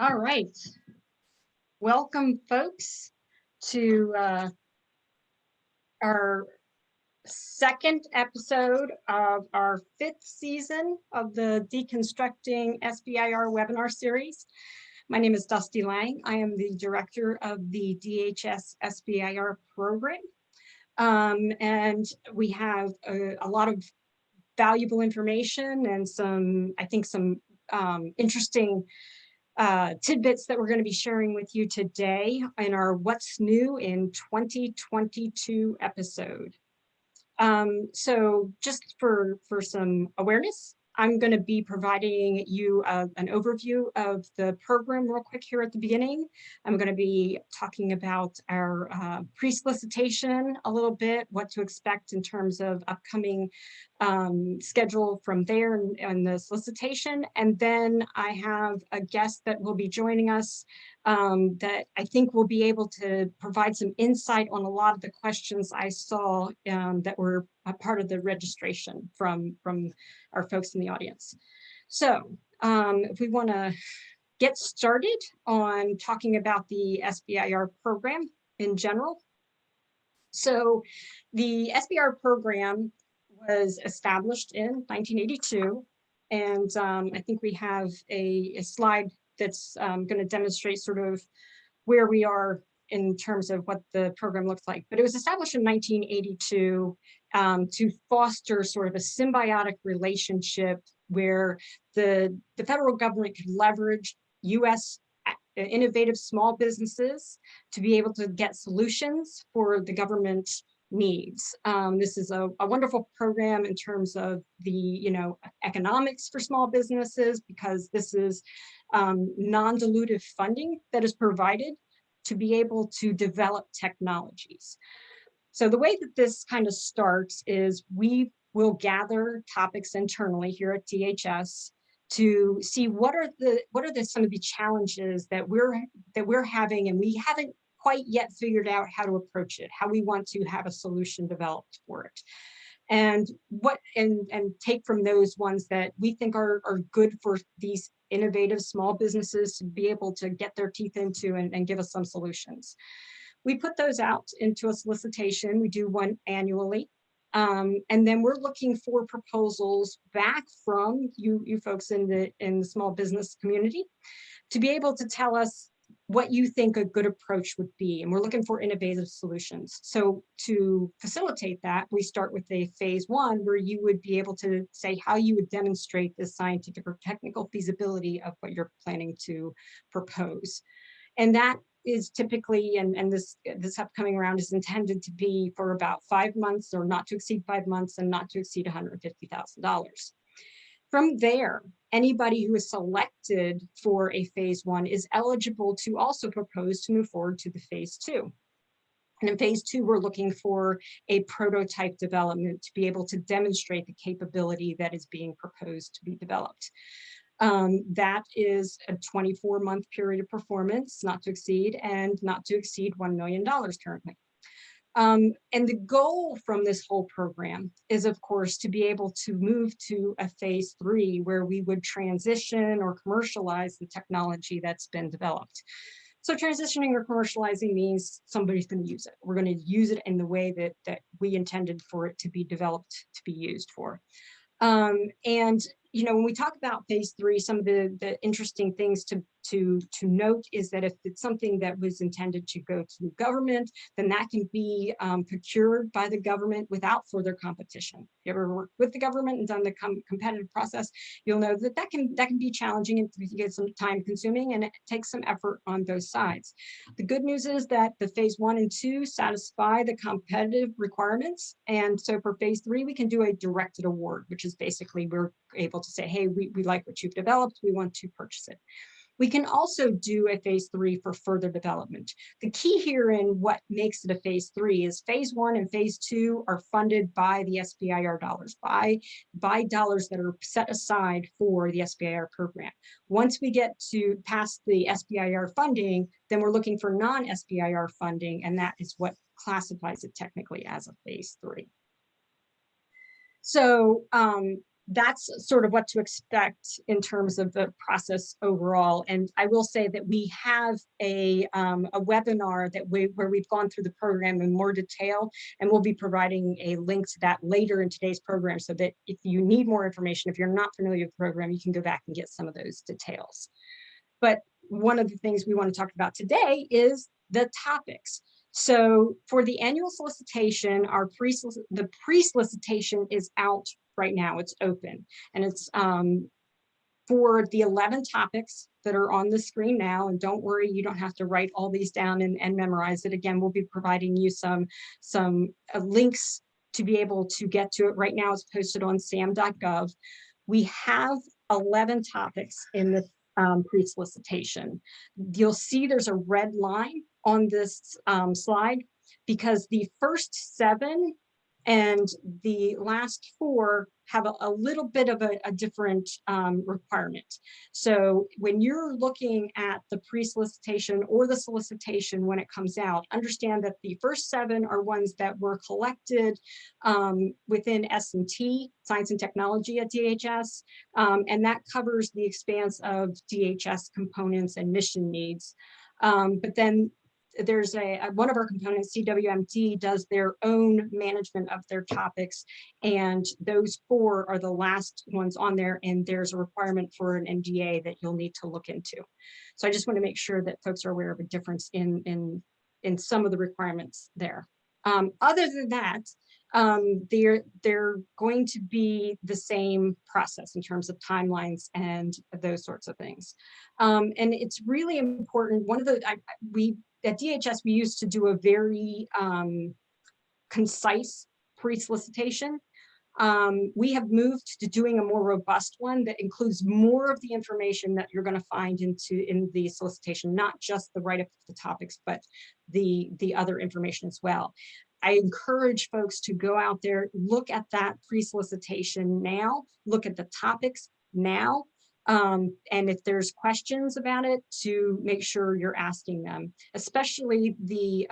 All right. Welcome, folks, to our second episode of our 5th season of the Deconstructing SBIR webinar series. My name is Dusty Lang. I am the director of the DHS SBIR program. And we have a lot of valuable information and some interesting tidbits that we're going to be sharing with you today in our What's New in 2022 episode. So just for some awareness, I'm going to be providing you an overview of the program real quick here at the beginning. I'm going to be talking about our pre-solicitation a little bit, what to expect in terms of upcoming schedule from there and the solicitation. And then I have a guest that will be joining us that I think will be able to provide some insight on a lot of the questions I saw that were a part of the registration from our folks in the audience. So if we want to get started on talking about the SBIR program in general. So the SBIR program was established in 1982, and I think we have a slide that's going to demonstrate sort of where we are in terms of what the program looks like. But it was established in 1982 to foster sort of a symbiotic relationship where the federal government could leverage U.S. innovative small businesses to be able to get solutions for the government needs. This is a wonderful program in terms of the economics for small businesses, because this is non-dilutive funding that is provided to be able to develop technologies. So the way that this kind of starts is we will gather topics internally here at DHS to see what are some of the challenges that we're having, and we haven't quite yet figured out how to approach it, how we want to have a solution developed for it. And take from those ones that we think are good for these innovative small businesses to be able to get their teeth into and give us some solutions. We put those out into a solicitation. We do one annually. And then we're looking for proposals back from you folks in the small business community to be able to tell us what you think a good approach would be. And we're looking for innovative solutions. So to facilitate that, we start with a phase 1 where you would be able to say how you would demonstrate the scientific or technical feasibility of what you're planning to propose. And that is typically, and this upcoming round is intended to be for about 5 months, or not to exceed 5 months, and not to exceed $150,000. From there, anybody who is selected for a phase 1 is eligible to also propose to move forward to the phase 2. And in phase 2, we're looking for a prototype development to be able to demonstrate the capability that is being proposed to be developed. That is a 24-month period of performance, not to exceed, and not to exceed $1 million currently. And the goal from this whole program is, of course, to be able to move to a phase 3 where we would transition or commercialize the technology that's been developed. So transitioning or commercializing means somebody's going to use it. We're going to use it in the way that we intended for it to be developed to be used for. And when we talk about phase 3, some of the interesting things to note is that if it's something that was intended to go to the government, then that can be procured by the government without further competition. If you ever worked with the government and done the competitive process, you'll know that can be challenging and get some time consuming, and it takes some effort on both sides. The good news is that the phase 1 and 2 satisfy the competitive requirements, and so for phase 3 we can do a directed award, which is basically we're able to say, hey, we like what you've developed, we want to purchase it. We can also do a phase 3 for further development. The key here in what makes it a phase 3 is phase 1 and phase 2 are funded by the SBIR dollars, by dollars that are set aside for the SBIR program. Once we get to past the SBIR funding, then we're looking for non-SBIR funding, and that is what classifies it technically as a phase 3. So that's sort of what to expect in terms of the process overall. And I will say that we have a webinar that where we've gone through the program in more detail, and we'll be providing a link to that later in today's program, so that if you need more information, if you're not familiar with the program, you can go back and get some of those details. But one of the things we want to talk about today is the topics. So for the annual solicitation, the pre-solicitation is out right now. It's open, and it's for the 11 topics that are on the screen now. And don't worry, you don't have to write all these down and memorize it. Again, we'll be providing you some links to be able to get to it. Right now it's posted on sam.gov. We have 11 topics in the pre-solicitation. You'll see there's a red line on this slide, because the first 7 and the last 4 have a little bit of a different requirement. So when you're looking at the pre-solicitation or the solicitation when it comes out, understand that the first 7 are ones that were collected within S&T, Science and Technology at DHS, and that covers the expanse of DHS components and mission needs. But then there's one of our components, CWMD, does their own management of their topics, and those 4 are the last ones on there, and there's a requirement for an NDA that you'll need to look into. So I just want to make sure that folks are aware of a difference in some of the requirements there. Other than that, they're going to be the same process in terms of timelines and those sorts of things. And it's really important. One of the, at DHS, we used to do a very concise pre-solicitation. We have moved to doing a more robust one that includes more of the information that you're going to find in the solicitation, not just the write-up of the topics, but the other information as well. I encourage folks to go out there, look at that pre-solicitation now, look at the topics now, and if there's questions about it, to make sure you're asking them, especially the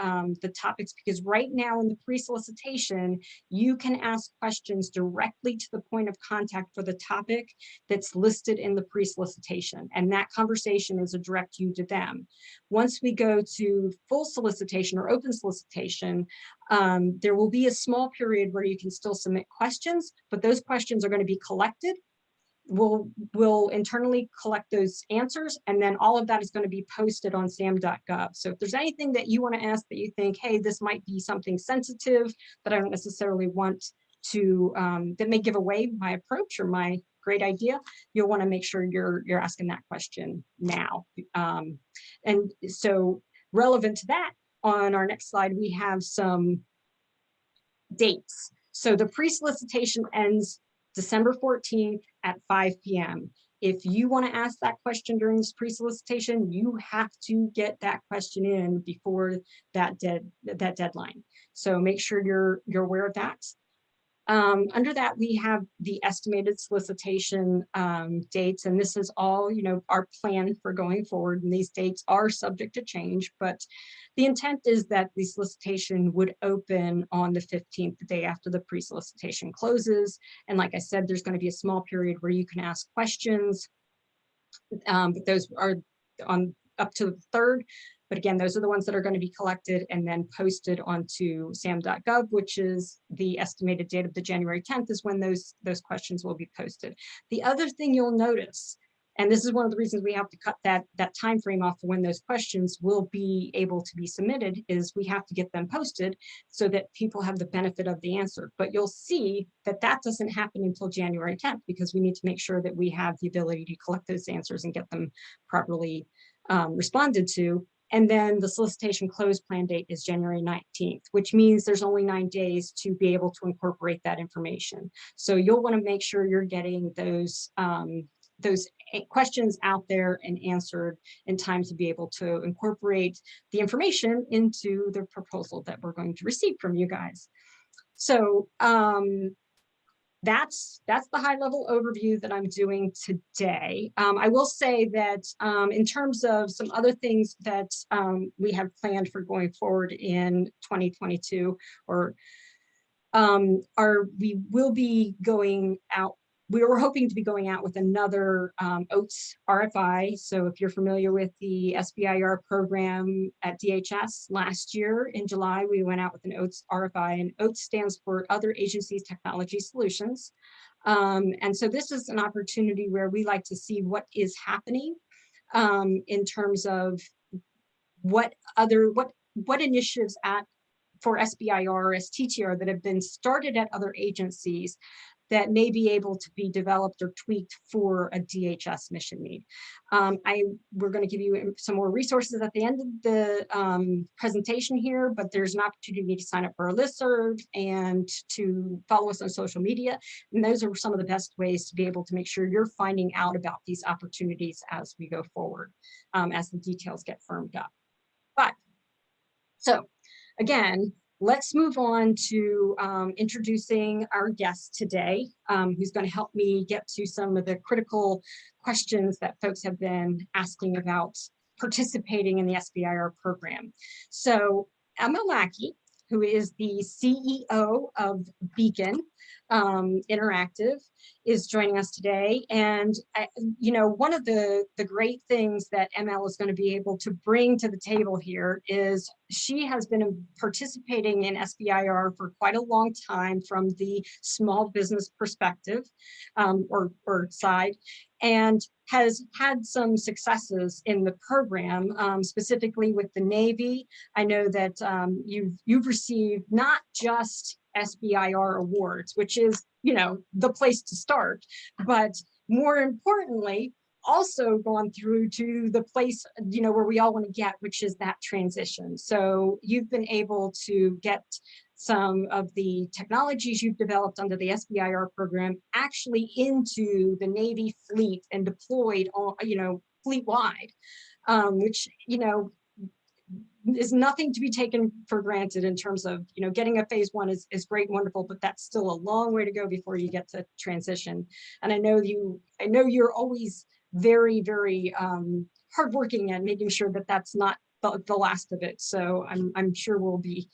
topics, because right now in the pre-solicitation, you can ask questions directly to the point of contact for the topic that's listed in the pre-solicitation, and that conversation is a direct you to them. Once we go to full solicitation or open solicitation, there will be a small period where you can still submit questions, but those questions are going to be collected. We'll internally collect those answers, and then all of that is going to be posted on sam.gov. So if there's anything that you want to ask that you think, hey, this might be something sensitive that I don't necessarily want to, that may give away my approach or my great idea, you'll want to make sure you're asking that question now. And so relevant to that, on our next slide, we have some dates. So the pre-solicitation ends December 14th at 5 p.m. If you want to ask that question during this pre-solicitation, you have to get that question in before that deadline. So make sure you're aware of that. Under that, we have the estimated solicitation dates, and this is all, our plan for going forward, and these dates are subject to change, but the intent is that the solicitation would open on the 15th, the day after the pre-solicitation closes. And like I said, there's going to be a small period where you can ask questions, but those are on up to the 3rd. But again, those are the ones that are going to be collected and then posted onto sam.gov, which is the estimated date of the January 10th is when those questions will be posted. The other thing you'll notice, and this is one of the reasons we have to cut that time frame off for when those questions will be able to be submitted, is we have to get them posted so that people have the benefit of the answer. But you'll see that that doesn't happen until January 10th, because we need to make sure that we have the ability to collect those answers and get them properly responded to. And then the solicitation close plan date is January 19th, which means there's only 9 days to be able to incorporate that information. So you'll want to make sure you're getting those questions out there and answered in time to be able to incorporate the information into the proposal that we're going to receive from you guys. So that's the high level overview that I'm doing today. I will say that in terms of some other things that we have planned for going forward in 2022, or we will be going out we were hoping to be going out with another OATS RFI. So if you're familiar with the SBIR program at DHS, last year in July, we went out with an OATS RFI, and OATS stands for Other Agencies Technology Solutions. And so this is an opportunity where we like to see what is happening in terms of what initiatives for SBIR or STTR that have been started at other agencies that may be able to be developed or tweaked for a DHS mission need. We're going to give you some more resources at the end of the presentation here, but there's an opportunity to sign up for a listserv and to follow us on social media. And those are some of the best ways to be able to make sure you're finding out about these opportunities as we go forward, as the details get firmed up. But so again, let's move on to introducing our guest today, who's going to help me get to some of the critical questions that folks have been asking about participating in the SBIR program. So Emma Lackey, who is the CEO of Beacon Interactive, is joining us today. And you know, one of the great things that ML is going to be able to bring to the table here is she has been participating in SBIR for quite a long time from the small business perspective or side, and has had some successes in the program, specifically with the Navy. I know that you've received not just SBIR awards, which is, you know, the place to start, but more importantly, also gone through to the place, you know, where we all want to get, which is that transition. So you've been able to get some of the technologies you've developed under the SBIR program actually into the Navy fleet and deployed on, you know, fleet-wide, which, you know, is nothing to be taken for granted in terms of, you know, getting a phase one is great and wonderful, but that's still a long way to go before you get to transition. And I know you're always very, very hardworking at making sure that that's not the last of it. So I'm sure we'll be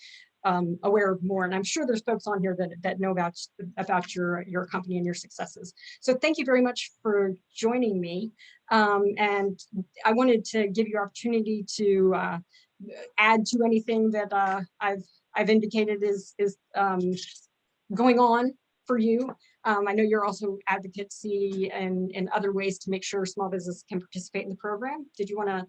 aware of more, and I'm sure there's folks on here that know about your company and your successes. So thank you very much for joining me, and I wanted to give you opportunity to add to anything that I've indicated is going on for you. I know you're also advocacy and other ways to make sure small business can participate in the program. Did you want to?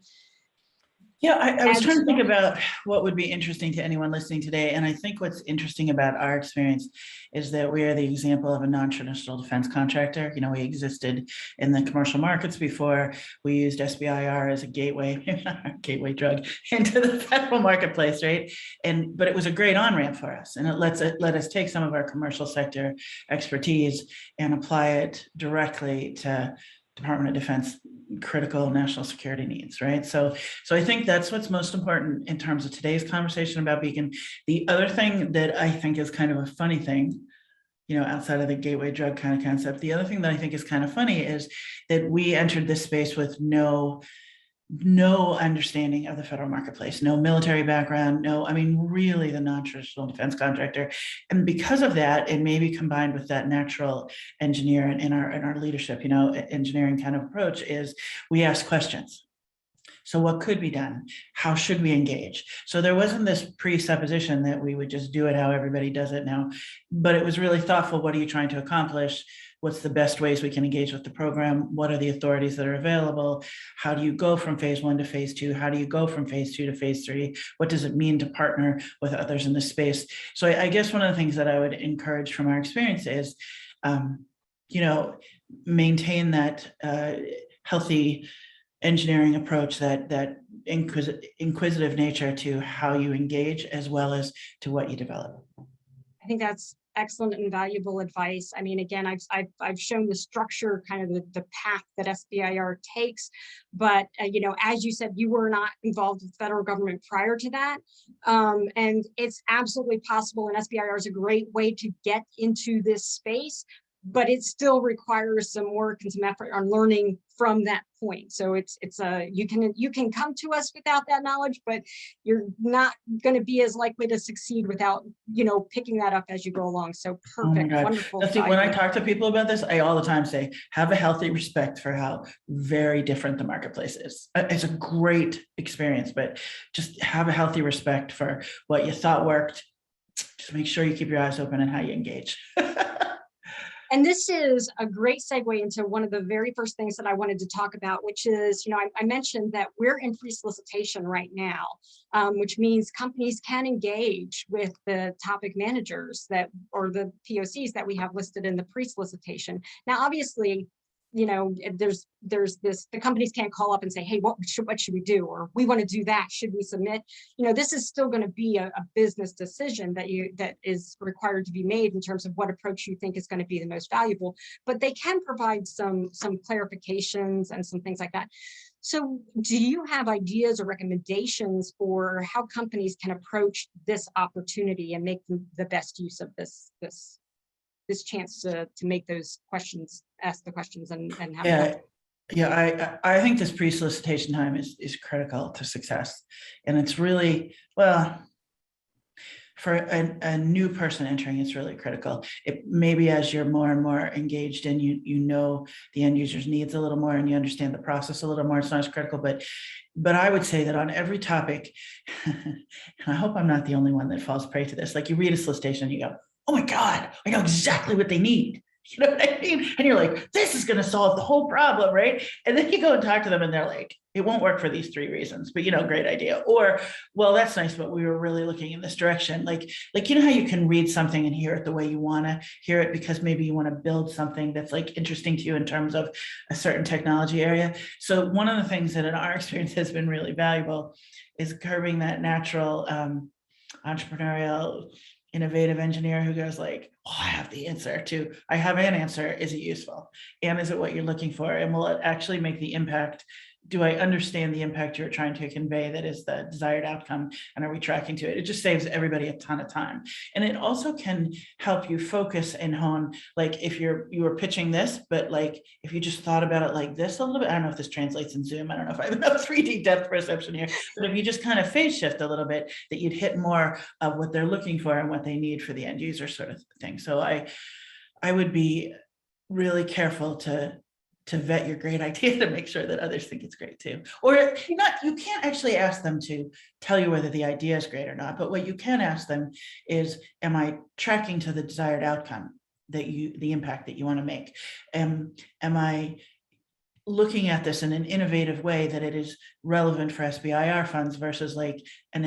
Yeah, I was trying to think about what would be interesting to anyone listening today. And I think what's interesting about our experience is that we are the example of a non-traditional defense contractor. You know, we existed in the commercial markets before. We used SBIR as a gateway drug into the federal marketplace, right? But it was a great on-ramp for us. And it let us take some of our commercial sector expertise and apply it directly to Department of Defense critical national security needs, right? So I think that's what's most important in terms of today's conversation about Beacon. The other thing that I think is kind of a funny thing, you know, outside of the gateway drug kind of concept, the other thing that I think is kind of funny is that we entered this space with no understanding of the federal marketplace, no military background, I mean, really the non-traditional defense contractor. And because of that, and maybe combined with that natural engineer in our leadership, you know, engineering kind of approach, is we ask questions. So what could be done? How should we engage? So there wasn't this presupposition that we would just do it how everybody does it now, but it was really thoughtful. What are you trying to accomplish? What's the best ways we can engage with the program? What are the authorities that are available? How do you go from phase one to phase two? How do you go from phase two to phase three? What does it mean to partner with others in this space? So I guess one of the things that I would encourage from our experience is, you know, maintain that healthy engineering approach, that inquisitive nature to how you engage as well as to what you develop. I think that's excellent and valuable advice. I mean, again, I've shown the structure, kind of the path that SBIR takes, but you know, as you said, you were not involved with the federal government prior to that, and it's absolutely possible. And SBIR is a great way to get into this space but it still requires some work and some effort on learning from that point. So it's a, you can come to us without that knowledge, but you're not going to be as likely to succeed without, picking that up as you go along. So Oh my perfect, God. wonderful. Now, see, when I talk to people about this, I all the time say, have a healthy respect for how very different the marketplace is. It's a great experience, but just have a healthy respect for what you thought worked. Just make sure you keep your eyes open and how you engage. And this is a great segue into one of the very first things that I wanted to talk about, which is, I mentioned that we're in pre-solicitation right now, which means companies can engage with the topic managers or the POCs that we have listed in the pre-solicitation. Now, obviously, there's this, the companies can't call up and say, hey, what should we do? Or we want to do that. Should we submit? This is still going to be a business decision that is required to be made in terms of what approach you think is going to be the most valuable, but they can provide some clarifications and some things like that. So do you have ideas or recommendations for how companies can approach this opportunity and make the best use of this chance to make those questions, ask the questions, and have I think this pre-solicitation time is critical to success, and it's really, well, for a new person entering, it's really critical. It maybe as you're more and more engaged and you know the end user's needs a little more and you understand the process a little more, it's not as critical. But I would say that on every topic, and I hope I'm not the only one that falls prey to this. Like, you read a solicitation and you go, oh my God, I know exactly what they need. You know what I mean? And you're like, this is going to solve the whole problem, right? And then you go and talk to them and they're like, it won't work for these 3 reasons, but great idea. Or, well, that's nice, but we were really looking in this direction. Like, how you can read something and hear it the way you want to hear it, because maybe you want to build something that's like interesting to you in terms of a certain technology area. So one of the things that in our experience has been really valuable is curbing that natural entrepreneurial innovative engineer who goes like, oh, I have the answer, to I have an answer. Is it useful? And is it what you're looking for? And will it actually make the impact? Do I understand the impact you're trying to convey that is the desired outcome? And are we tracking to it? It just saves everybody a ton of time. And it also can help you focus and hone, like if you were pitching this, but like if you just thought about it like this a little bit, I don't know if this translates in Zoom. I don't know if I have enough 3D depth perception here, but if you just kind of phase shift a little bit, that you'd hit more of what they're looking for and what they need for the end user sort of thing. So I would be really careful to vet your great idea to make sure that others think it's great too. Or you can't actually ask them to tell you whether the idea is great or not, but what you can ask them is, am I tracking to the desired outcome the impact that you want to make? Am I looking at this in an innovative way that it is relevant for SBIR funds versus like a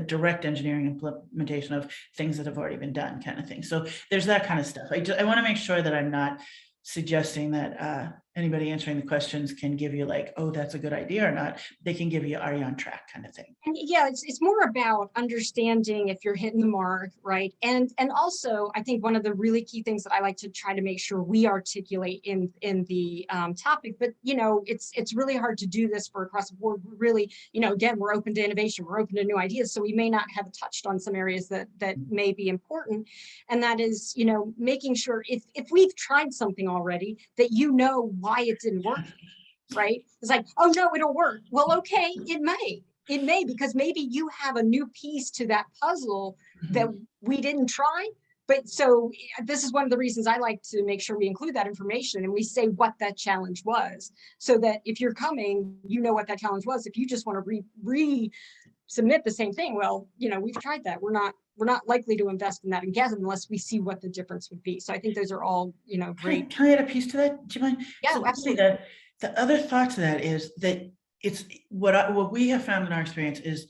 direct engineering implementation of things that have already been done, kind of thing. So there's that kind of stuff. I want to make sure that I'm not suggesting that anybody answering the questions can give you like, oh, that's a good idea or not. They can give you, are you on track, kind of thing. And yeah, it's more about understanding if you're hitting the mark, right? And also, I think one of the really key things that I like to try to make sure we articulate in the topic, but it's really hard to do this for across the board. We're really, again, we're open to innovation, we're open to new ideas, so we may not have touched on some areas that may be important, and that is, making sure if we've tried something already, that why it didn't work. Right? It's like, oh no, it'll work. Well, okay, it may, because maybe you have a new piece to that puzzle that we didn't try. But so this is one of the reasons I like to make sure we include that information and we say what that challenge was, so that if you're coming, you know what that challenge was. If you just want to resubmit the same thing, well, we've tried that. We're not likely to invest in that again unless we see what the difference would be. So I think those are all, great. Can I add a piece to that? Do you mind? Yeah, so absolutely. The other thought to that is that it's what we have found in our experience is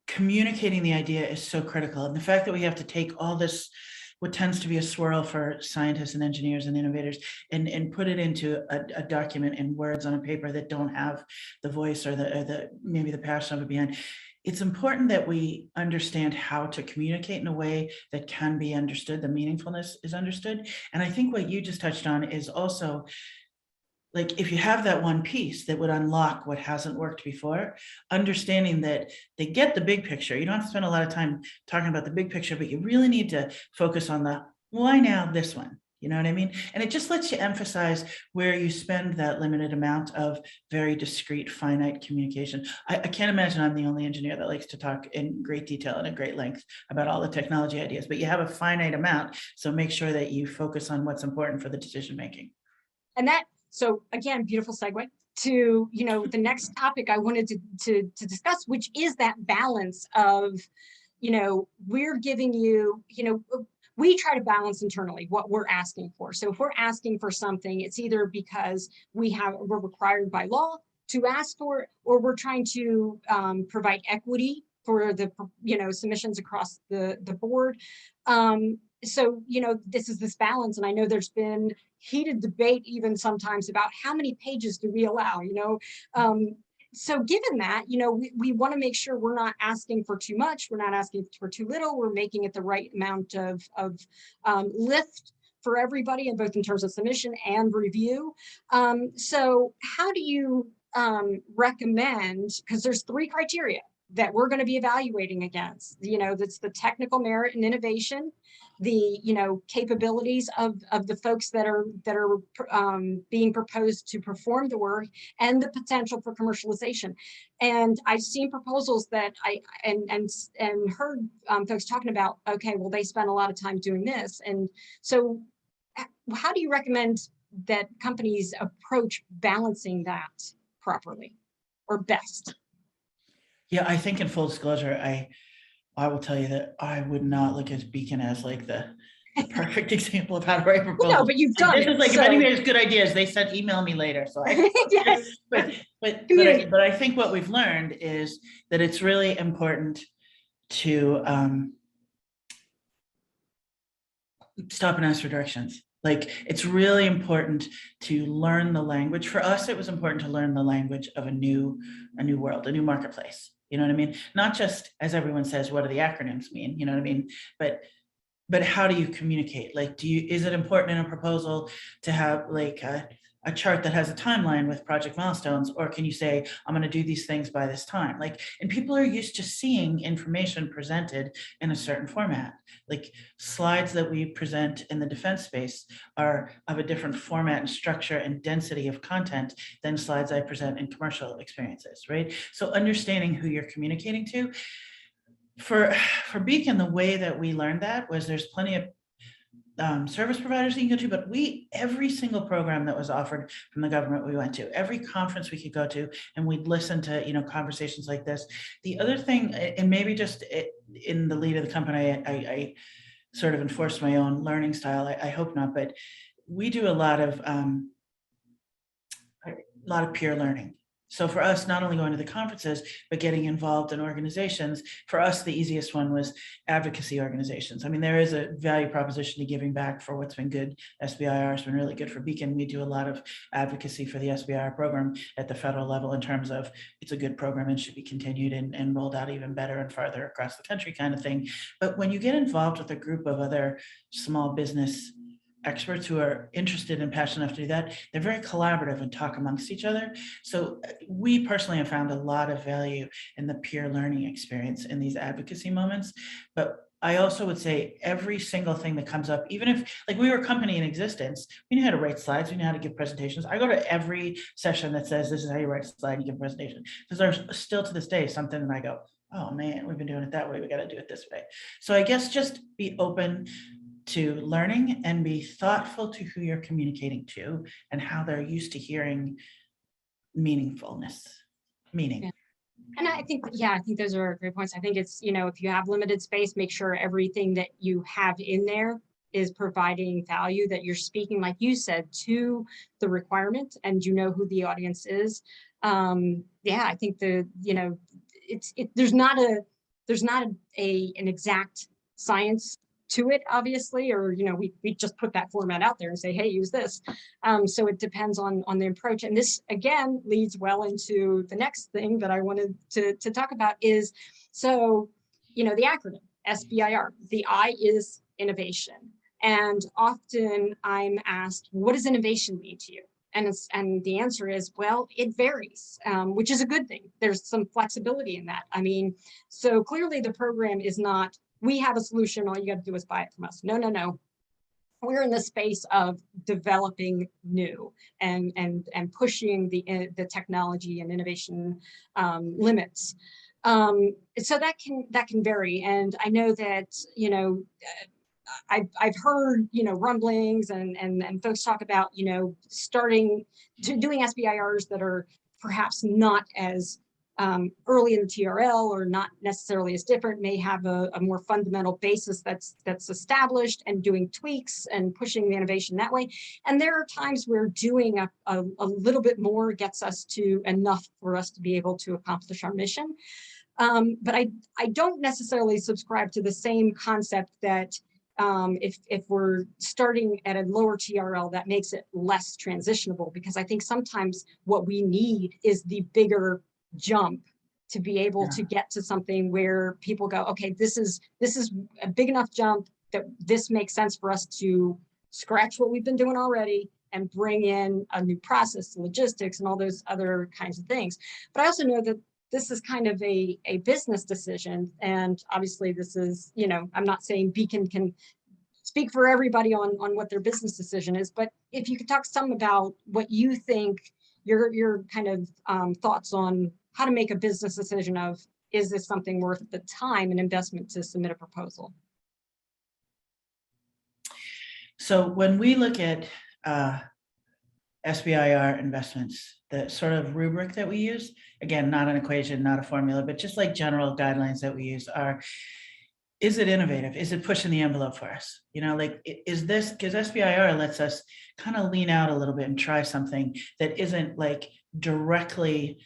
communicating the idea is so critical. And the fact that we have to take all this, what tends to be a swirl for scientists and engineers and innovators, and put it into a document in words on a paper that don't have the voice or the maybe the passion of it behind. It's important that we understand how to communicate in a way that can be understood, the meaningfulness is understood. And I think what you just touched on is also, like, if you have that one piece that would unlock what hasn't worked before, understanding that they get the big picture. You don't have to spend a lot of time talking about the big picture, but you really need to focus on the Why now this one? You know what I mean? And it just lets you emphasize where you spend that limited amount of very discrete, finite communication. I can't imagine I'm the only engineer that likes to talk in great detail and at great length about all the technology ideas, but you have a finite amount. So make sure that you focus on what's important for the decision making. And that, so again, beautiful segue to, the next topic I wanted to discuss, which is that balance of, we're giving you, we try to balance internally what we're asking for. So if we're asking for something, it's either because we're required by law to ask for it, or we're trying to provide equity for the submissions across the board. So this is this balance, and I know there's been heated debate even sometimes about how many pages do we allow. So given that, we want to make sure we're not asking for too much, we're not asking for too little, we're making it the right amount of lift for everybody, and both in terms of submission and review. So how do you recommend, because there's 3 criteria that we're going to be evaluating against, that's the technical merit and innovation, the capabilities of the folks that are being proposed to perform the work, and the potential for commercialization. And I've seen proposals that I heard folks talking about, okay, well, they spent a lot of time doing this. And so how do you recommend that companies approach balancing that properly or best? Yeah, I think in full disclosure, I will tell you that I would not look at Beacon as like the perfect example of how to write proposals. No, but you've done this it. Is like, so. If anybody has good ideas, they said email me later. So Yes. but I think what we've learned is that it's really important to stop and ask for directions. Like, it's really important to learn the language. For us, it was important to learn the language of a new world, a new marketplace. You know what I mean? Not just, as everyone says, what do the acronyms mean? You know what I mean? But how do you communicate? Like, is it important in a proposal to have like a chart that has a timeline with project milestones, or can you say, I'm going to do these things by this time? Like, and people are used to seeing information presented in a certain format. Like, slides that we present in the defense space are of a different format and structure and density of content than slides I present in commercial experiences, right? So understanding who you're communicating to. For Beacon, the way that we learned that was there's plenty of service providers that you can go to, but every single program that was offered from the government we went to, every conference we could go to, and we'd listen to conversations like this. The other thing, and maybe just in the lead of the company, I sort of enforced my own learning style. I hope not, but we do a lot of peer learning. So for us, not only going to the conferences, but getting involved in organizations, for us, the easiest one was advocacy organizations. I mean, there is a value proposition to giving back for what's been good. SBIR has been really good for Beacon. We do a lot of advocacy for the SBIR program at the federal level in terms of it's a good program and should be continued and rolled out even better and farther across the country kind of thing. But when you get involved with a group of other small business experts who are interested and passionate enough to do that, they're very collaborative and talk amongst each other. So we personally have found a lot of value in the peer learning experience in these advocacy moments. But I also would say every single thing that comes up, even if like we were a company in existence, we knew how to write slides, we knew how to give presentations. I go to every session that says this is how you write a slide and give a presentation, because there's still to this day something that I go, oh man, we've been doing it that way, we got to do it this way. So I guess just be open to learning and be thoughtful to who you're communicating to and how they're used to hearing meaning. Yeah. And I think those are great points. I think it's, if you have limited space, make sure everything that you have in there is providing value, that you're speaking, like you said, to the requirement, and who the audience is. I think there's not an exact science to it, obviously, or we just put that format out there and say, hey, use this. So it depends on the approach. And this again leads well into the next thing that I wanted to talk about is, so the acronym SBIR, the I is innovation. And often I'm asked, what does innovation mean to you? And the answer is, well, it varies, which is a good thing. There's some flexibility in that. I mean, so clearly the program is not, we have a solution, all you got to do is buy it from us. No. we're in the space of developing new and pushing the technology and innovation limits. So that can vary, and I know that, you know, I've heard, you know, rumblings and folks talk about, you know, starting to doing SBIRs that are perhaps not as early in the TRL, or not necessarily as different, may have a more fundamental basis that's established, and doing tweaks and pushing the innovation that way. And there are times where doing a little bit more gets us to enough for us to be able to accomplish our mission. But I don't necessarily subscribe to the same concept that if we're starting at a lower TRL, that makes it less transitionable, because I think sometimes what we need is the bigger jump to be able to get to something where people go, okay, this is a big enough jump that this makes sense for us to scratch what we've been doing already and bring in a new process, logistics, and all those other kinds of things. But I also know that this is kind of a business decision. And obviously this is, you know, I'm not saying Beacon can speak for everybody on what their business decision is, but if you could talk some about what you think, your kind of thoughts on how to make a business decision of, is this something worth the time and investment to submit a proposal? So when we look at SBIR investments, the sort of rubric that we use, again, not an equation, not a formula, but just like general guidelines that we use are, is it innovative? Is it pushing the envelope for us? You know, like, is this, because SBIR lets us kind of lean out a little bit and try something that isn't like directly,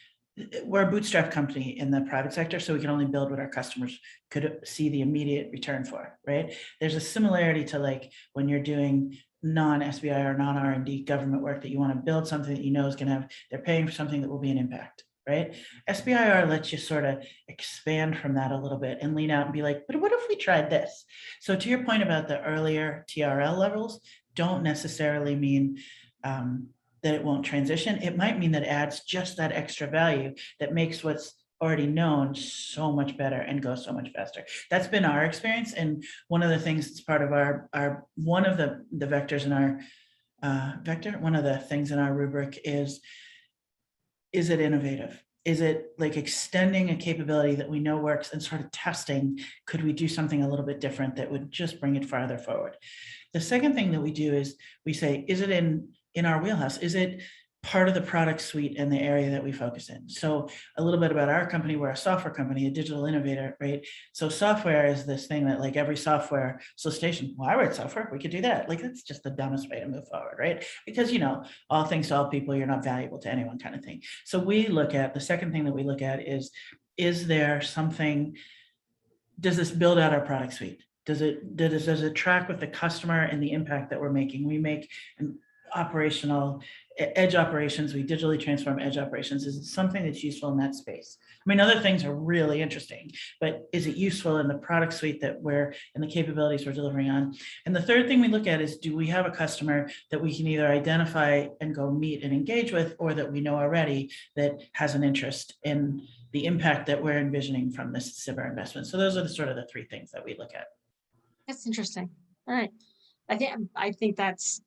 we're a bootstrap company in the private sector, so we can only build what our customers could see the immediate return for, right? There's a similarity to like when you're doing non-SBIR, non-R&D government work, that you want to build something that you know is going to have, they're paying for something that will be an impact, right? SBIR lets you sort of expand from that a little bit and lean out and be like, but what if we tried this? So to your point about the earlier TRL levels, don't necessarily mean that it won't transition. It might mean that it adds just that extra value that makes what's already known so much better and go so much faster. That's been our experience. And one of the things that's part of our one of the vectors in our one of the things in our rubric is it innovative? Is it like extending a capability that we know works and sort of testing, could we do something a little bit different that would just bring it farther forward? The second thing that we do is we say, is it in our wheelhouse? Is it part of the product suite and the area that we focus in? So a little bit about our company, we're a software company, a digital innovator, right? So software is this thing that like every software solicitation, well, I write software, we could do that. Like, that's just the dumbest way to move forward, right? Because, you know, all things to all people, you're not valuable to anyone kind of thing. So we look at, the second thing that we look at is there something, does this build out our product suite? Does it track with the customer and the impact that we're making? We make an operational edge operations, we digitally transform edge operations. Is it something that's useful in that space? I mean, other things are really interesting, but is it useful in the product suite that we're, and the capabilities we're delivering on? And the third thing we look at is, do we have a customer that we can either identify and go meet and engage with, or that we know already that has an interest in the impact that we're envisioning from this SBIR investment? So those are the sort of the three things that we look at. That's interesting. All right. I think that's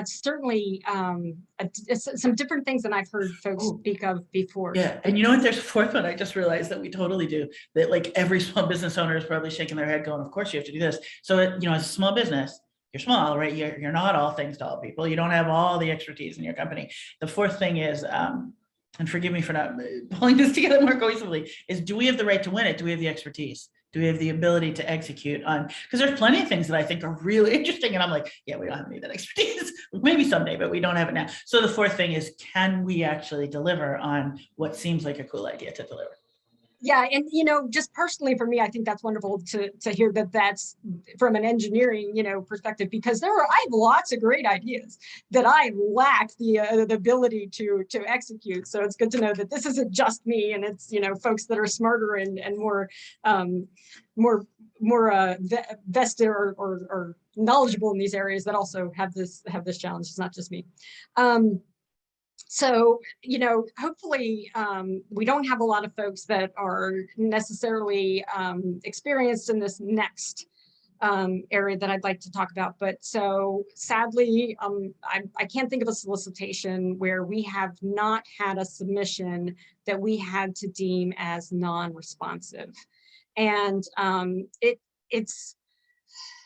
certainly some different things than I've heard folks speak of before. Yeah, and you know what, there's a fourth one I just realized that we totally do, that like every small business owner is probably shaking their head going, of course you have to do this. So, you know, as a small business, you're small, right? You're not all things to all people. You don't have all the expertise in your company. The fourth thing is, and forgive me for not pulling this together more cohesively, is, do we have the right to win it? Do we have the expertise? Do we have the ability to execute on? Because there's plenty of things that I think are really interesting, and I'm like, yeah, we don't have any of that expertise. Maybe someday, but we don't have it now. So the fourth thing is, can we actually deliver on what seems like a cool idea to deliver? Yeah, and you know, just personally for me, I think that's wonderful to hear that that's from an engineering, you know, perspective, because I have lots of great ideas that I lack the ability to execute. So it's good to know that this isn't just me, and it's, you know, folks that are smarter and more vested or knowledgeable in these areas that also have this challenge. It's not just me. So, you know, hopefully we don't have a lot of folks that are necessarily experienced in this next area that I'd like to talk about. But so sadly, I can't think of a solicitation where we have not had a submission that we had to deem as non-responsive. And it's,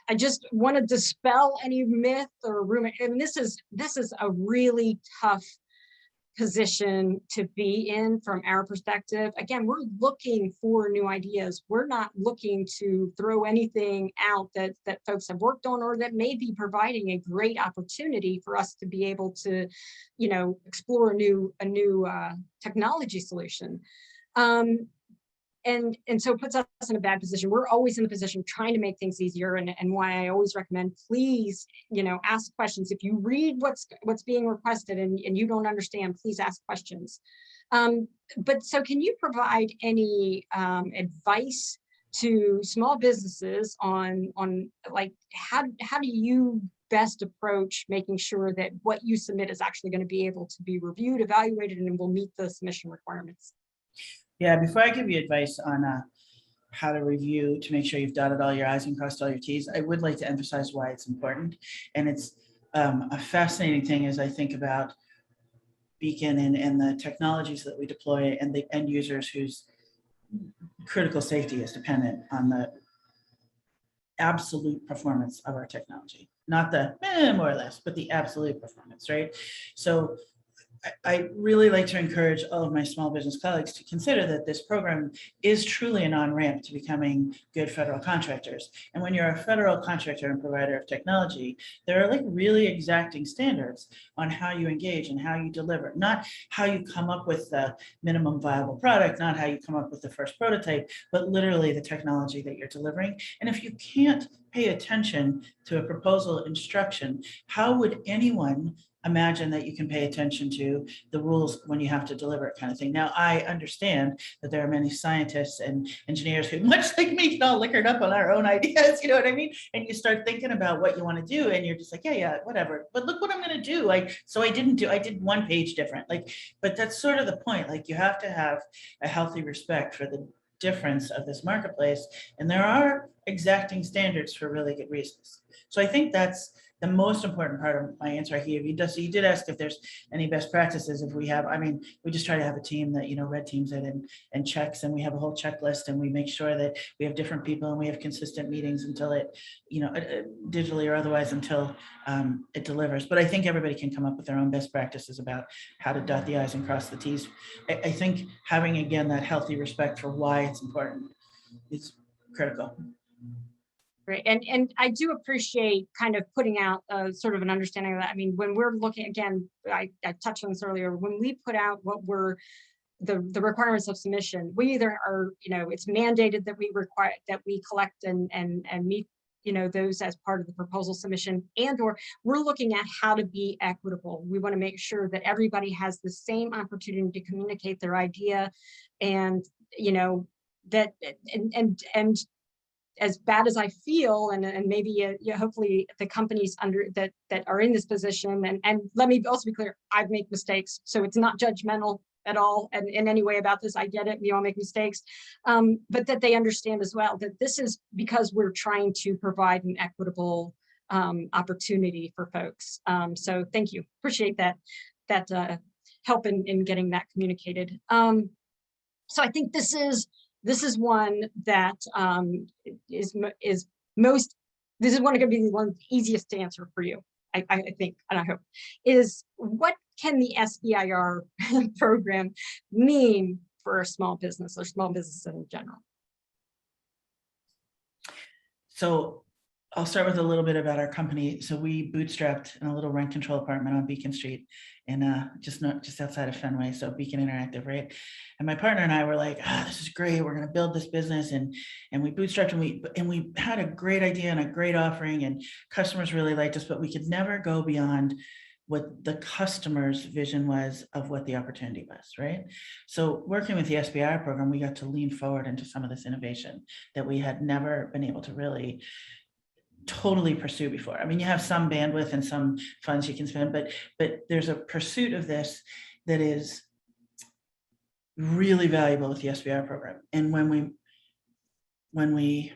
I just want to dispel any myth or rumor. And this is a really tough position to be in from our perspective. Again, we're looking for new ideas. We're not looking to throw anything out that folks have worked on or that may be providing a great opportunity for us to be able to, you know, explore a new technology solution. And so it puts us in a bad position. We're always in the position trying to make things easier, and why I always recommend, please, you know, ask questions. If you read what's being requested and you don't understand, please ask questions. But so can you provide any advice to small businesses on like how do you best approach making sure that what you submit is actually going to be able to be reviewed, evaluated, and will meet the submission requirements? Yeah, before I give you advice on how to review to make sure you've dotted all your I's and crossed all your T's, I would like to emphasize why it's important. And it's a fascinating thing as I think about Beacon and the technologies that we deploy and the end users whose critical safety is dependent on the absolute performance of our technology. Not the more or less, but the absolute performance, right? So I really like to encourage all of my small business colleagues to consider that this program is truly an on-ramp to becoming good federal contractors. And when you're a federal contractor and provider of technology, there are like really exacting standards on how you engage and how you deliver, not how you come up with the minimum viable product, not how you come up with the first prototype, but literally the technology that you're delivering. And if you can't pay attention to a proposal instruction, how would anyone imagine that you can pay attention to the rules when you have to deliver it, kind of thing? Now, I understand that there are many scientists and engineers who, much like me, get all liquored up on our own ideas, you know what I mean? And you start thinking about what you want to do and you're just like, yeah, whatever. But look what I'm going to do. I did one page different. Like, but that's sort of the point. Like, you have to have a healthy respect for the difference of this marketplace. And there are exacting standards for really good reasons. So I think that's the most important part of my answer here. You did ask if there's any best practices. If we have, I mean, we just try to have a team that, you know, red teams it and checks, and we have a whole checklist, and we make sure that we have different people and we have consistent meetings until it, you know, digitally or otherwise, until it delivers. But I think everybody can come up with their own best practices about how to dot the I's and cross the T's. I think having, again, that healthy respect for why it's important is critical. Great. And I do appreciate kind of putting out sort of an understanding of that. I mean, when we're looking, again, I touched on this earlier, when we put out what were the requirements of submission, we either are, you know, it's mandated that we require that we collect and meet, you know, those as part of the proposal submission, and or we're looking at how to be equitable. We want to make sure that everybody has the same opportunity to communicate their idea, and, you know, that and as bad as I feel, and maybe hopefully the companies that are in this position, and let me also be clear, I've made mistakes, so it's not judgmental at all and in any way about this. I get it, we all make mistakes, but that they understand as well that this is because we're trying to provide an equitable opportunity for folks. So thank you, appreciate that help in getting that communicated. So I think this is one that is most, this is going to be the one easiest to answer for you, I think, and I hope, is what can the SBIR program mean for a small business or small businesses in general? So I'll start with a little bit about our company. So we bootstrapped in a little rent control apartment on Beacon Street in just outside of Fenway. So Beacon Interactive, right? And my partner and I were like, this is great. We're going to build this business, and we bootstrapped, and we had a great idea and a great offering, and customers really liked us, but we could never go beyond what the customer's vision was of what the opportunity was, right? So working with the SBIR program, we got to lean forward into some of this innovation that we had never been able to really totally pursue before. I mean, you have some bandwidth and some funds you can spend, but there's a pursuit of this that is really valuable with the SBIR program. And when we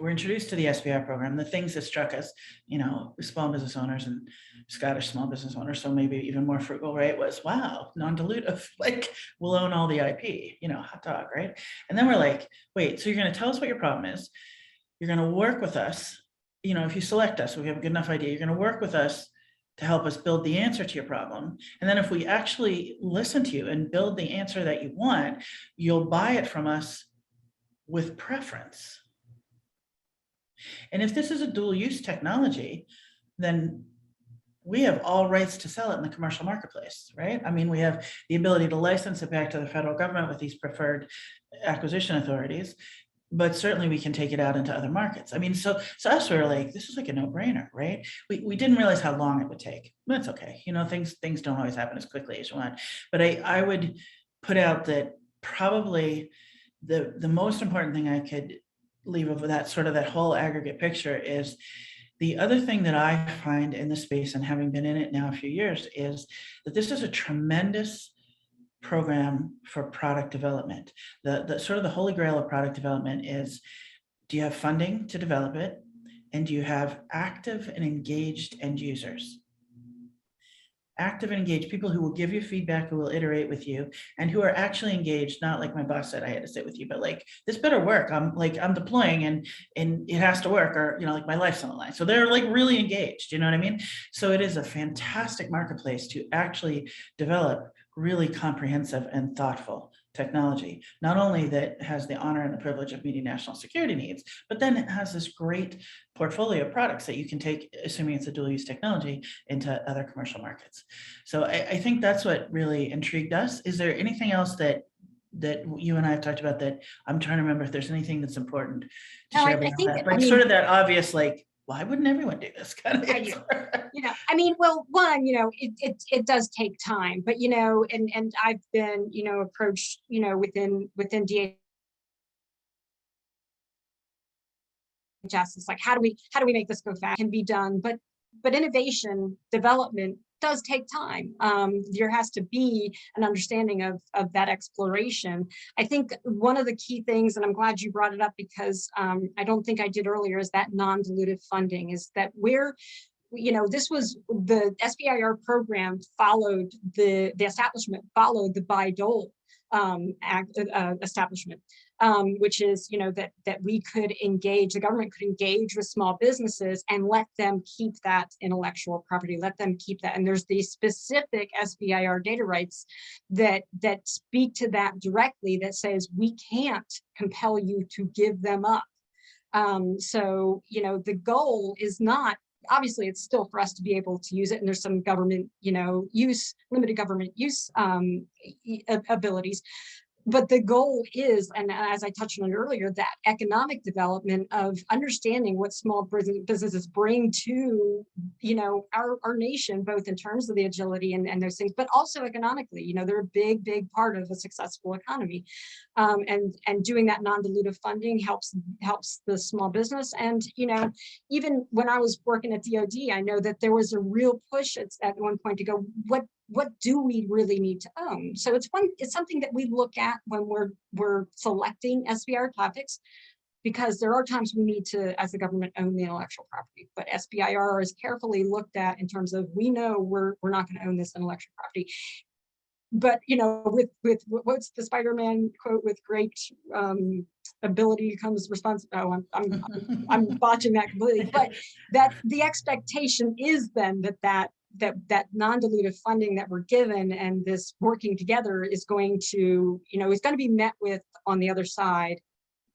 we're introduced to the SBIR program, the things that struck us, you know, small business owners and Scottish small business owners, so maybe even more frugal, right, was, wow, non-dilutive, like we'll own all the IP, you know, hot dog, right? And then we're like, wait, so you're going to tell us what your problem is. You're going to work with us. You know, if you select us, we have a good enough idea, you're going to work with us to help us build the answer to your problem. And then if we actually listen to you and build the answer that you want, you'll buy it from us with preference. And if this is a dual use technology, then we have all rights to sell it in the commercial marketplace, right? I mean, we have the ability to license it back to the federal government with these preferred acquisition authorities, but certainly we can take it out into other markets. I mean, so us, we were like, this is like a no-brainer, right? We didn't realize how long it would take. That's okay. You know, things don't always happen as quickly as you want. But I would put out that probably the most important thing I could leave of that sort of that whole aggregate picture is the other thing that I find in the space, and having been in it now a few years, is that this is a tremendous program for product development. The sort of the holy grail of product development is, do you have funding to develop it? And do you have active and engaged end users? Active and engaged people who will give you feedback, who will iterate with you, and who are actually engaged, not like my boss said I had to sit with you, but like, this better work. I'm deploying and it has to work, or, you know, like my life's on the line. So they're like really engaged, you know what I mean? So it is a fantastic marketplace to actually develop really comprehensive and thoughtful technology, not only that has the honor and the privilege of meeting national security needs, but then it has this great portfolio of products that you can take, assuming it's a dual use technology, into other commercial markets. So I think that's what really intrigued us. Is there anything else that you and I have talked about that I'm trying to remember if there's anything that's important to No, share I think, that, like sort of that obvious, like, why wouldn't everyone do this kind of answer? you know, I mean, well, one, you know, it does take time, but, you know, and I've been, you know, approached, you know, within DHS, it's like, how do we make this go fast? Can be done, but innovation development does take time. There has to be an understanding of that exploration. I think one of the key things, and I'm glad you brought it up because I don't think I did earlier, is that non-dilutive funding, is that where, you know, this was the SBIR program followed the establishment followed the Bayh-Dole Act establishment, which is, you know, that we could engage, the government could engage with small businesses and let them keep that intellectual property, let them keep that. And there's these specific SBIR data rights that speak to that directly, that says we can't compel you to give them up. So, you know, the goal is not, obviously it's still for us to be able to use it, and there's some government, you know, limited government use abilities. But the goal is, and as I touched on earlier, that economic development of understanding what small businesses bring to, you know, our nation, both in terms of the agility and those things, but also economically. You know, they're a big part of a successful economy. And doing that non-dilutive funding helps the small business. And, you know, even when I was working at DoD, I know that there was a real push at one point to go, what do we really need to own? So it's something that we look at when we're selecting SBIR topics, because there are times we need to, as a government, own the intellectual property. But SBIR is carefully looked at in terms of, we know we're not going to own this intellectual property. But, you know, with what's the Spider-Man quote, with great ability comes responsibility. Oh, I'm botching that completely. But that the expectation is then that non-dilutive funding that we're given and this working together is going to, you know, is going to be met with on the other side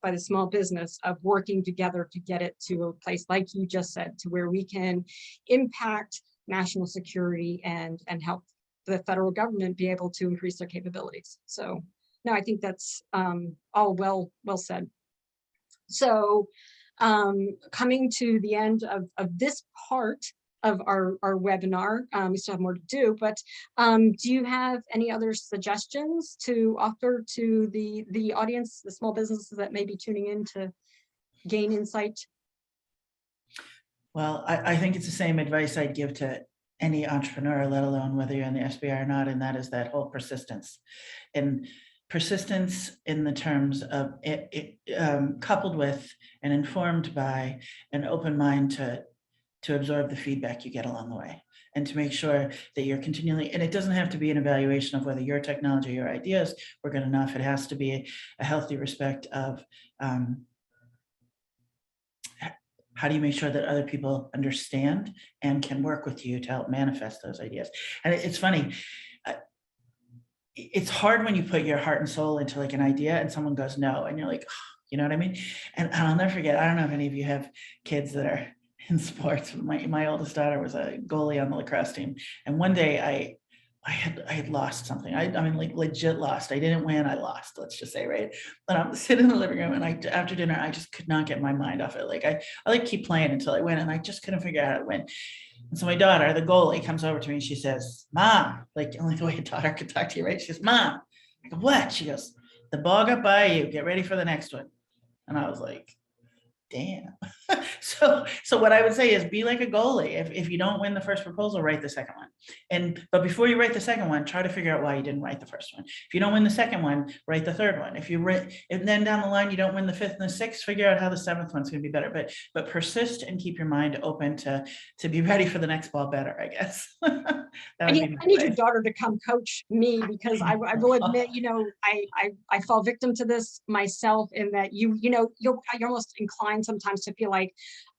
by the small business of working together to get it to a place, like you just said, to where we can impact national security and help the federal government be able to increase their capabilities. So no, I think that's all well said. So coming to the end of this part of our webinar, we still have more to do, but do you have any other suggestions to offer to the audience, the small businesses that may be tuning in to gain insight? Well, I think it's the same advice I'd give to any entrepreneur, let alone whether you're in the SBIR or not, and that is that whole persistence. And persistence in the terms of coupled with and informed by an open mind to absorb the feedback you get along the way, and to make sure that you're continually, and it doesn't have to be an evaluation of whether your technology or ideas were good enough. It has to be a healthy respect of how do you make sure that other people understand and can work with you to help manifest those ideas. And it's funny, it's hard when you put your heart and soul into like an idea and someone goes no, and you're like, oh, you know what I mean? And I'll never forget, I don't know if any of you have kids that are in sports. My oldest daughter was a goalie on the lacrosse team, and one day I had lost something. I mean, like legit lost. I didn't win, I lost, let's just say, right? But I'm sitting in the living room, and after dinner, I just could not get my mind off it. Like I like keep playing until I win, and I just couldn't figure out how to win. And so my daughter, the goalie, comes over to me and she says, Mom, like only the way a daughter could talk to you, right? She says, Mom. I go, what? She goes, the ball got by you. Get ready for the next one. And I was like, damn. So what I would say is be like a goalie. If you don't win the first proposal, write the second one. But before you write the second one, try to figure out why you didn't write the first one. If you don't win the second one, write the third one. And then down the line you don't win the fifth and the sixth, figure out how the seventh one's going to be better. But persist and keep your mind open to be ready for the next ball better, I guess. I need your daughter to come coach me, because I will admit, I fall victim to this myself, in that you're almost inclined sometimes to feel like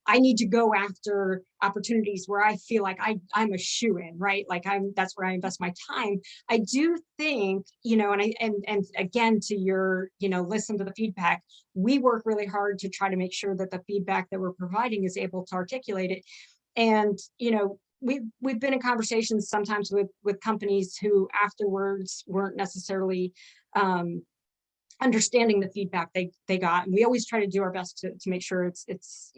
I need to go after opportunities where I feel like I'm a shoo-in, right? Like that's where I invest my time. I do think, and again, to your, listen to the feedback. We work really hard to try to make sure that the feedback that we're providing is able to articulate it. And, we've been in conversations sometimes with companies who afterwards weren't necessarily understanding the feedback they got, and we always try to do our best to make sure it's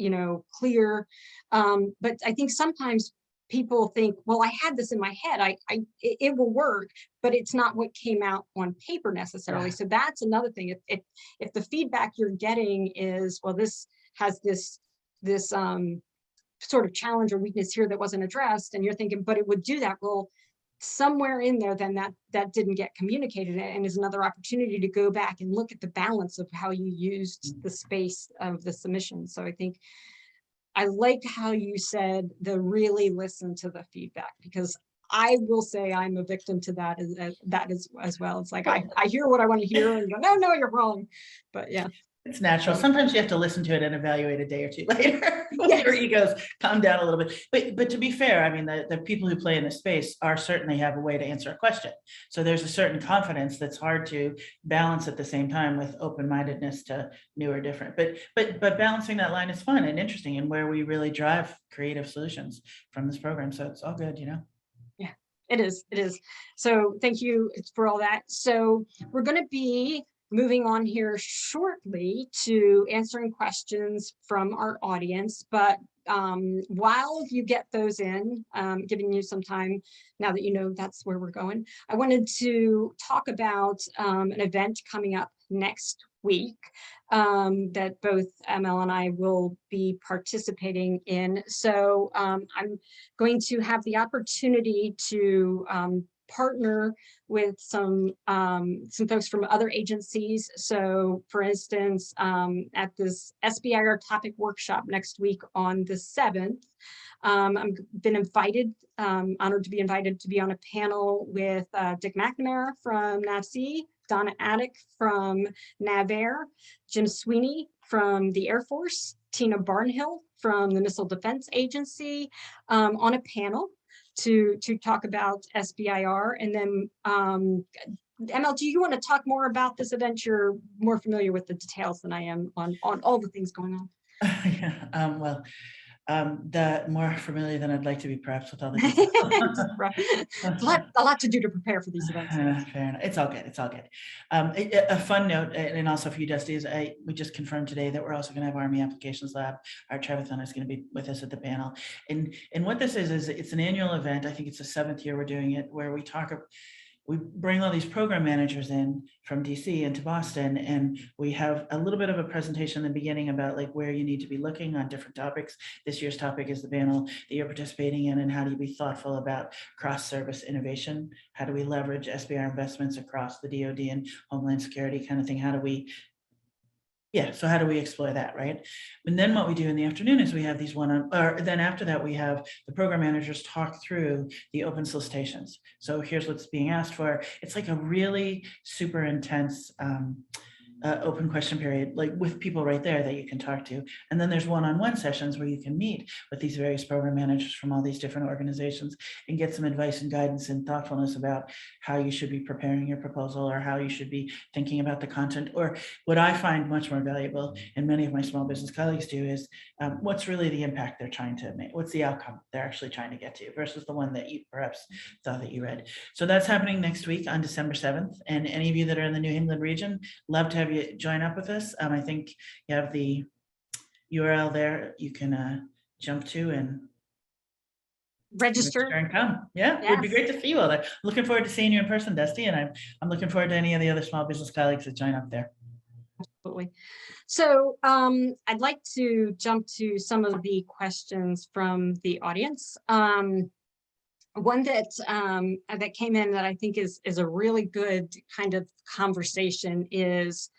clear. But I think sometimes people think, well, I had this in my head, it will work, but it's not what came out on paper necessarily. Yeah. So that's another thing. If the feedback you're getting is, well, this has this sort of challenge or weakness here that wasn't addressed, and you're thinking, but it would do that, well, somewhere in there then that didn't get communicated, and is another opportunity to go back and look at the balance of how you used the space of the submission. So I think I liked how you said the really listen to the feedback, because I will say I'm a victim to that as well. It's like I hear what I want to hear and go, no, you're wrong. But yeah. It's natural. Sometimes you have to listen to it and evaluate a day or two later. Yes. Your egos calm down a little bit. But to be fair, I mean, the people who play in the space certainly have a way to answer a question. So there's a certain confidence that's hard to balance at the same time with open-mindedness to new or different. But balancing that line is fun and interesting, and where we really drive creative solutions from this program. So it's all good, Yeah, it is. So thank you for all that. So we're going to be moving on here shortly to answering questions from our audience. But while you get those in, giving you some time now that you know that's where we're going, I wanted to talk about an event coming up next week that both ML and I will be participating in. So I'm going to have the opportunity to partner with some folks from other agencies. So for instance, at this SBIR topic workshop next week on the 7th, I've been invited, honored to be invited to be on a panel with Dick McNamara from NAVSEA, Donna Attic from NAVAIR, Jim Sweeney from the Air Force, Tina Barnhill from the Missile Defense Agency, on a panel to talk about SBIR. And then ML, do you want to talk more about this event? You're more familiar with the details than I am on all the things going on. Yeah, the more familiar than I'd like to be, perhaps, with all the details. a lot to do to prepare for these events. Fair enough. It's all good. A fun note, and also for you, Dusty, is we just confirmed today that we're also going to have Army Applications Lab. Our Trevathon is going to be with us at the panel. And what this is it's an annual event. I think it's the 7th year we're doing it, where we talk we bring all these program managers in from DC into Boston, and we have a little bit of a presentation in the beginning about like where you need to be looking on different topics. This year's topic is the panel that you're participating in, and how do you be thoughtful about cross-service innovation? How do we leverage SBIR investments across the DoD and Homeland Security kind of thing? How do we so how do we explore that, right? And then what we do in the afternoon is we have these or then after that, we have the program managers talk through the open solicitations. So here's what's being asked for. It's like a really super intense open question period, like with people right there that you can talk to. And then there's one-on-one sessions where you can meet with these various program managers from all these different organizations and get some advice and guidance and thoughtfulness about how you should be preparing your proposal, or how you should be thinking about the content. Or what I find much more valuable, and many of my small business colleagues do, is what's really the impact they're trying to make? What's the outcome they're actually trying to get to versus the one that you perhaps thought that you read. So that's happening next week on December 7th. And any of you that are in the New England region, love to have you join up with us. I think you have the URL there you can jump to and register and come. Yeah, it would be great to see you all there. Looking forward to seeing you in person, Dusty, and I'm looking forward to any of the other small business colleagues that join up there. Absolutely. So I'd like to jump to some of the questions from the audience. One that came in that I think is a really good kind of conversation is,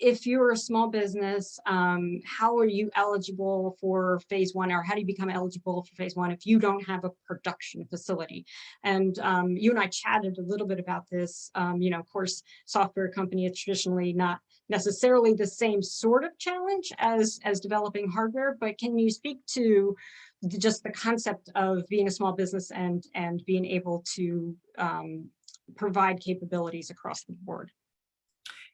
if you're a small business, how are you eligible for phase one, or how do you become eligible for phase one if you don't have a production facility? And you and I chatted a little bit about this. Of course, software company is traditionally not necessarily the same sort of challenge as developing hardware, but can you speak to just the concept of being a small business and being able to provide capabilities across the board?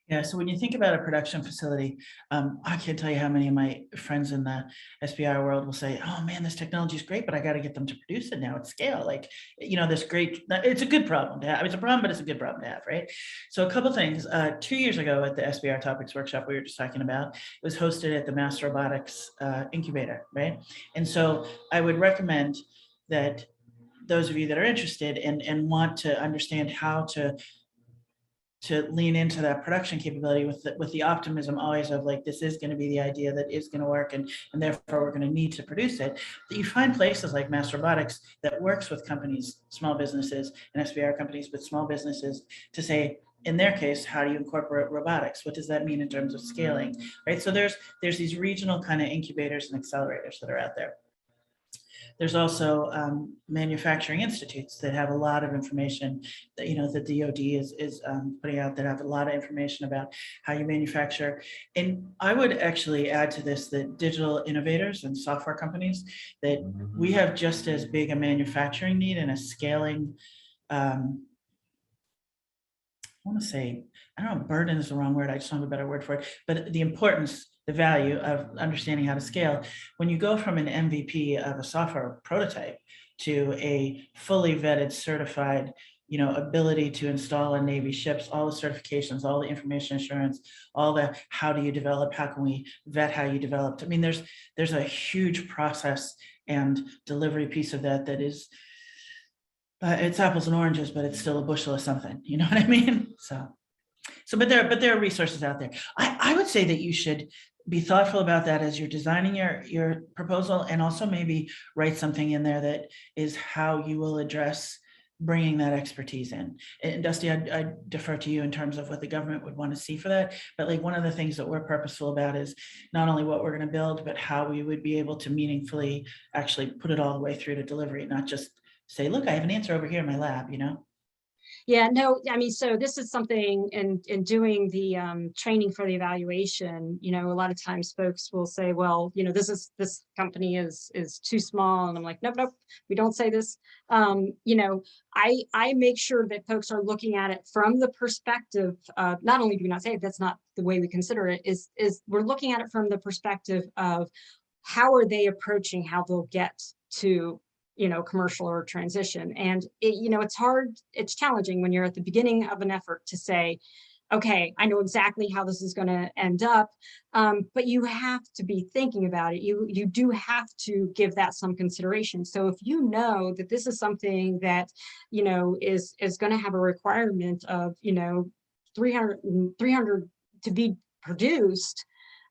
Yeah, so when you think about a production facility, I can't tell you how many of my friends in the SBIR world will say, oh man, this technology is great, but I got to get them to produce it now at scale. Like, this great, it's a good problem to have. It's a problem, but it's a good problem to have, right? So a couple things. 2 years ago at the SBIR Topics Workshop we were just talking about, it was hosted at the Mass Robotics Incubator, right? And so I would recommend that those of you that are interested and want to understand how to lean into that production capability with the optimism always of like, this is going to be the idea that is going to work, and therefore we're going to need to produce it, that you find places like Mass Robotics that works with companies, small businesses, and SBIR companies with small businesses to say, in their case, how do you incorporate robotics? What does that mean in terms of scaling, right? So there's these regional kind of incubators and accelerators that are out there. There's also manufacturing institutes that have a lot of information that, the DoD is putting out, that have a lot of information about how you manufacture. And I would actually add to this that digital innovators and software companies, that we have just as big a manufacturing need and a scaling, I want to say, I don't know, burden is the wrong word, I just don't have a better word for it, but the importance, the value of understanding how to scale. When you go from an MVP of a software prototype to a fully vetted, certified, ability to install on Navy ships, all the certifications, all the information assurance, all the how do you develop, how can we vet how you developed. I mean, there's a huge process and delivery piece of that is, it's apples and oranges, but it's still a bushel of something. You know what I mean? But there are resources out there. I would say that you should be thoughtful about that as you're designing your proposal, and also maybe write something in there that is how you will address bringing that expertise in. And Dusty, I defer to you in terms of what the government would want to see for that. But like, one of the things that we're purposeful about is not only what we're going to build, but how we would be able to meaningfully actually put it all the way through to delivery, not just say, look, I have an answer over here in my lab, Yeah, no, I mean, so this is something in doing the training for the evaluation, a lot of times folks will say, well, this company is too small. And I'm like, nope, we don't say this. I make sure that folks are looking at it from the perspective of, not only do we not say it, that's not the way we consider it, is we're looking at it from the perspective of how are they approaching how they'll get to commercial or transition. And it's hard, it's challenging when you're at the beginning of an effort to say, okay, I know exactly how this is going to end up. But you have to be thinking about it. You do have to give that some consideration. So if you know that this is something that, is going to have a requirement of, 300 to be produced,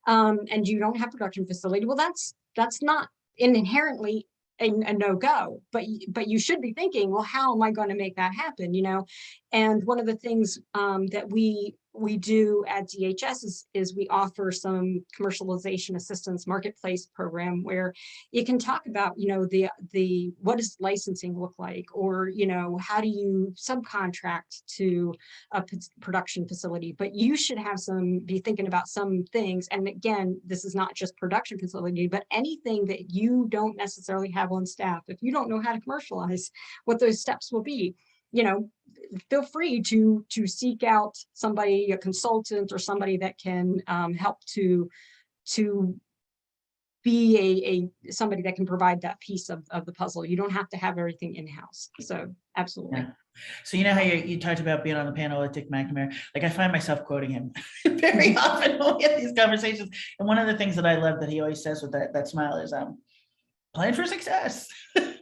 and you don't have production facility, well, that's not inherently a no-go, but you should be thinking, well, how am I going to make that happen? And one of the things that we do at DHS is we offer some commercialization assistance marketplace program where you can talk about, the what does licensing look like, or how do you subcontract to a production facility. But you should be thinking about some things. And again, this is not just production facility, but anything that you don't necessarily have on staff. If you don't know how to commercialize, what those steps will be, feel free to seek out somebody, a consultant or somebody that can help to be somebody that can provide that piece of the puzzle. You don't have to have everything in-house. So absolutely. Yeah. So you know how you talked about being on the panel with Dick McNamara? Like, I find myself quoting him very often when we have these conversations. And one of the things that I love that he always says with that smile is plan for success,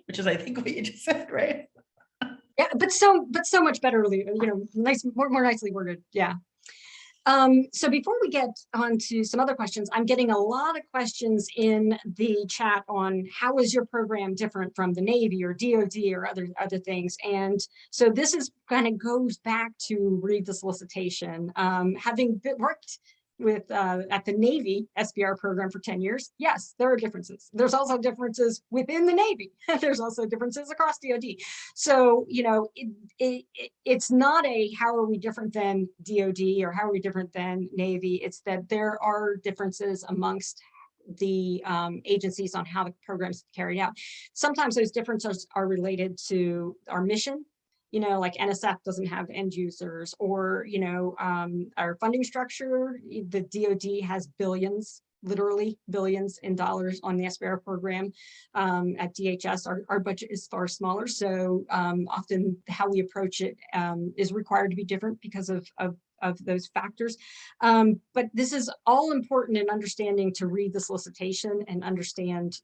which is, I think, what you just said, right? Yeah, but so much better, nice, more nicely worded. Yeah. So before we get on to some other questions, I'm getting a lot of questions in the chat on how is your program different from the Navy or DoD or other things. And so this is kind of goes back to read the solicitation. Having worked with at the Navy SBIR program for 10 years, yes, there are differences. There's also differences within the Navy. There's also differences across DoD. So, it's not a how are we different than DoD or how are we different than Navy. It's that there are differences amongst the agencies on how the program's carried out. Sometimes those differences are related to our mission. Like NSF doesn't have end users, or, our funding structure, the DoD has billions, literally billions in dollars on the SBIR program. At DHS, our budget is far smaller. So often how we approach it is required to be different because of those factors. But this is all important in understanding to read the solicitation and understand,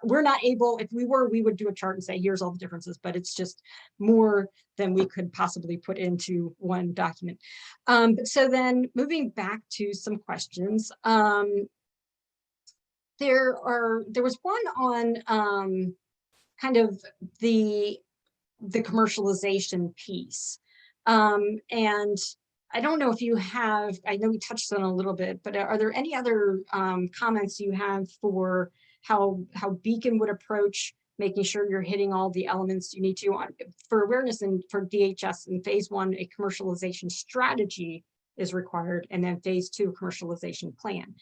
we're not able, if we were, we would do a chart and say, here's all the differences, but it's just more than we could possibly put into one document. So then moving back to some questions, there was one on kind of the commercialization piece. And I don't know if you have, I know we touched on it a little bit, but are there any other comments you have for how Beacon would approach making sure you're hitting all the elements you need to for awareness? And for DHS in phase 1, a commercialization strategy is required, and then phase 2, commercialization plan.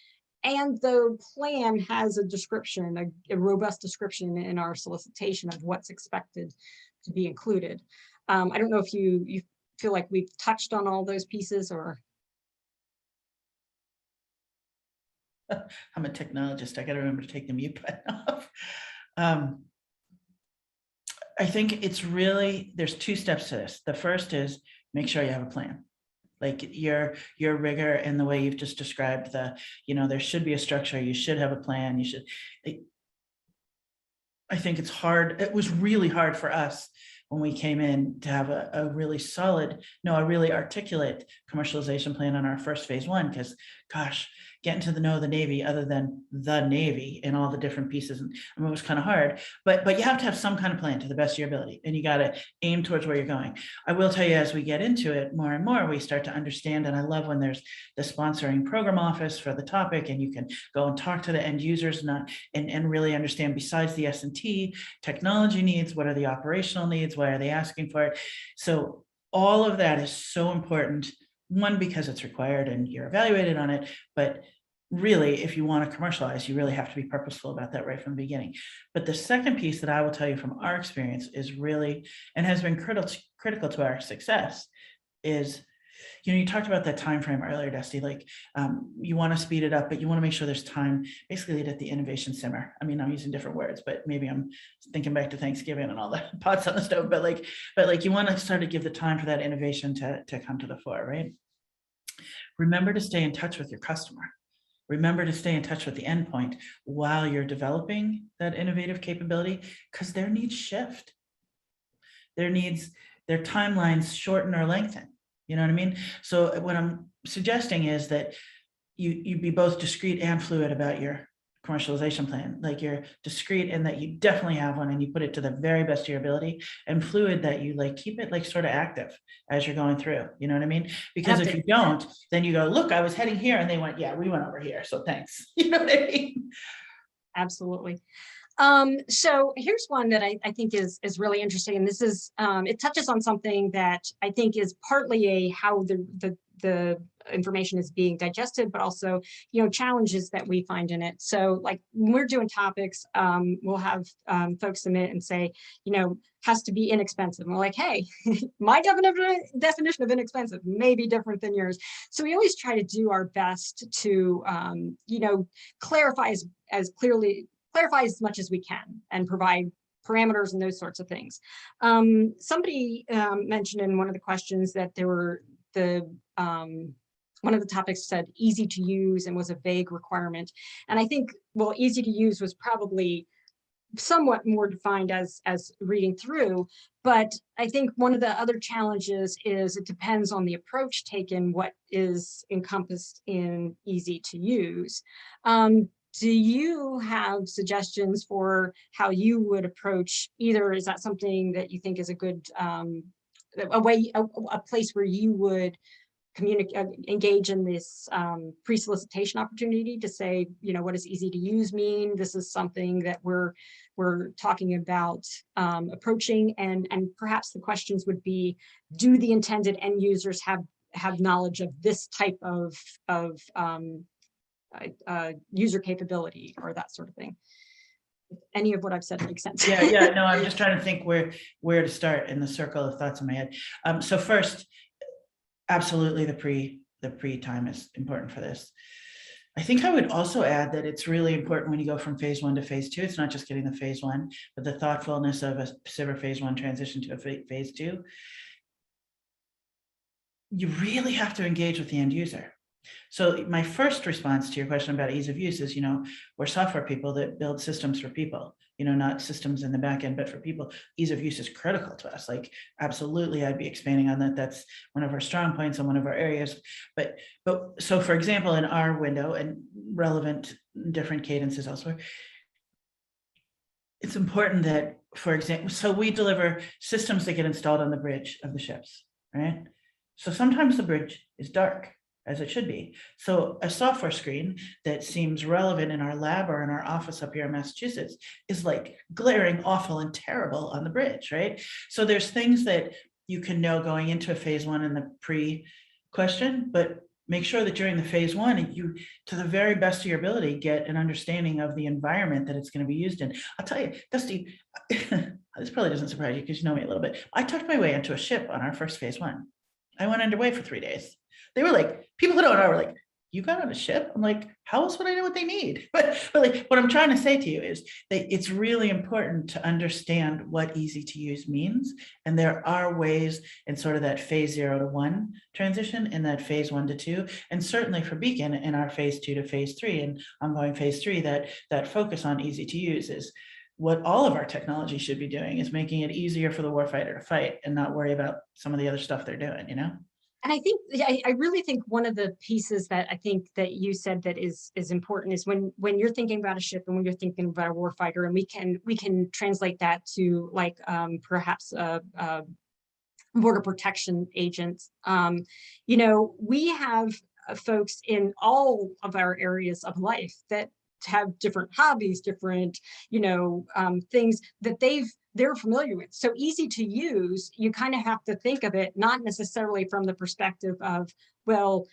And the plan has a description, a robust description in our solicitation of what's expected to be included. I don't know if you feel like we've touched on all those pieces, or I'm a technologist. I got to remember to take the mute button off. I think it's really, there's 2 steps to this. The first is make sure you have a plan. Like your rigor and the way you've just described there should be a structure. You should have a plan. I think it's hard. It was really hard for us when we came in to have a really solid, a really articulate commercialization plan on our first phase 1, because gosh, getting to know the Navy other than the Navy and all the different pieces. And I mean, it was kind of hard, but you have to have some kind of plan to the best of your ability, and you got to aim towards where you're going. I will tell you, as we get into it more and more, we start to understand, and I love when there's the sponsoring program office for the topic, and you can go and talk to the end users and really understand, besides the S&T technology needs, what are the operational needs, why are they asking for it? So all of that is so important. One, because it's required and you're evaluated on it, but really, if you want to commercialize, you really have to be purposeful about that right from the beginning. But the second piece that I will tell you from our experience is really, and has been critical to our success, is You talked about that time frame earlier, Dusty. Like, you want to speed it up, but you want to make sure there's time, basically, let the innovation simmer. I mean, I'm using different words, but maybe I'm thinking back to Thanksgiving and all the pots on the stove. But like, you want to start to give the time for that innovation to come to the fore, right? Remember to stay in touch with your customer. Remember to stay in touch with the endpoint while you're developing that innovative capability, because their needs shift. Their timelines shorten or lengthen. You know what I mean? So what I'm suggesting is that you be both discreet and fluid about your commercialization plan. Like, you're discreet in that you definitely have one and you put it to the very best of your ability, and fluid that you like keep it like sort of active as you're going through. You know what I mean? Because if you don't, then you go, look, I was heading here, and they went, yeah, we went over here, so thanks. You know what I mean? Absolutely. So here's one that I think is really interesting, and this is it touches on something that I think is partly how the information is being digested, but also, challenges that we find in it. So, like, when we're doing topics, we'll have folks submit and say, has to be inexpensive. And we're like, hey, my definition of inexpensive may be different than yours. So we always try to do our best to clarify as much as we can and provide parameters and those sorts of things. Somebody mentioned in one of the questions that there were one of the topics said easy to use and was a vague requirement. And I think, well, easy to use was probably somewhat more defined as reading through. But I think one of the other challenges is it depends on the approach taken, what is encompassed in easy to use. Do you have suggestions for how you would approach either? Is that something that you think is a good a place where you would engage in this pre-solicitation opportunity to say, what does easy to use mean? This is something that we're talking about approaching, and perhaps the questions would be, do the intended end users have knowledge of this type of user capability, or that sort of thing? If any of what I've said makes sense. Yeah. No, I'm just trying to think where to start in the circle of thoughts in my head. So first, absolutely, the pre time is important for this. I think I would also add that it's really important when you go from phase 1 to phase 2. It's not just getting the phase 1, but the thoughtfulness of a SBIR phase 1 transition to a phase 2. You really have to engage with the end user. So my first response to your question about ease of use is, we're software people that build systems for people, not systems in the back end, but for people. Ease of use is critical to us. Like, absolutely, I'd be expanding on that. That's one of our strong points and one of our areas. But so, for example, in our window and relevant different cadences elsewhere, it's important that, for example, so we deliver systems that get installed on the bridge of the ships, right? So sometimes the bridge is dark, as it should be. So a software screen that seems relevant in our lab or in our office up here in Massachusetts is like glaring, awful, and terrible on the bridge, right? So there's things that you can know going into a phase 1 in the pre-question, but make sure that during the phase 1, you, to the very best of your ability, get an understanding of the environment that it's going to be used in. I'll tell you, Dusty, this probably doesn't surprise you because you know me a little bit. I tucked my way into a ship on our first phase 1. I went underway for 3 days. They were like, people who don't know were like, you got on a ship? I'm like, how else would I know what they need? But like, what I'm trying to say to you is that it's really important to understand what easy to use means. And there are ways in sort of that phase 0 to 1 transition, in that phase 1 to 2, and certainly for Beacon in our phase 2 to phase 3 and ongoing phase 3, that focus on easy to use is what all of our technology should be doing, is making it easier for the warfighter to fight and not worry about some of the other stuff they're doing, And I think, I really think one of the pieces that I think that you said that is important is when you're thinking about a ship and when you're thinking about a warfighter, and we can translate that to like perhaps a border protection agents. We have folks in all of our areas of life that have different hobbies, different things that they're familiar with. So easy to use, you kind of have to think of it not necessarily from the perspective of, well,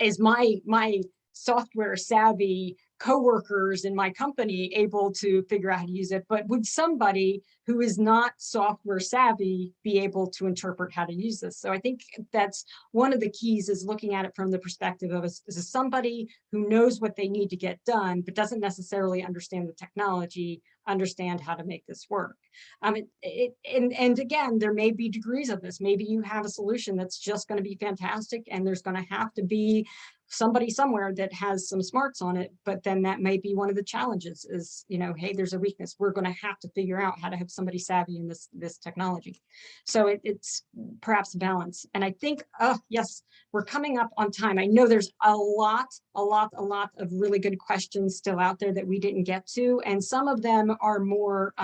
is my software savvy coworkers in my company able to figure out how to use it, but would somebody who is not software savvy be able to interpret how to use this? So I think that's one of the keys, is looking at it from the perspective of is somebody who knows what they need to get done, but doesn't necessarily understand the technology, understand how to make this work. And again, there may be degrees of this. Maybe you have a solution that's just going to be fantastic, and there's going to have to be somebody somewhere that has some smarts on it, but then that may be one of the challenges is, you know, hey, there's a weakness. We're going to have to figure out how to have somebody savvy in this technology. So it's perhaps balance. And I think, yes, we're coming up on time. I know there's a lot of really good questions still out there that we didn't get to. And some of them are more,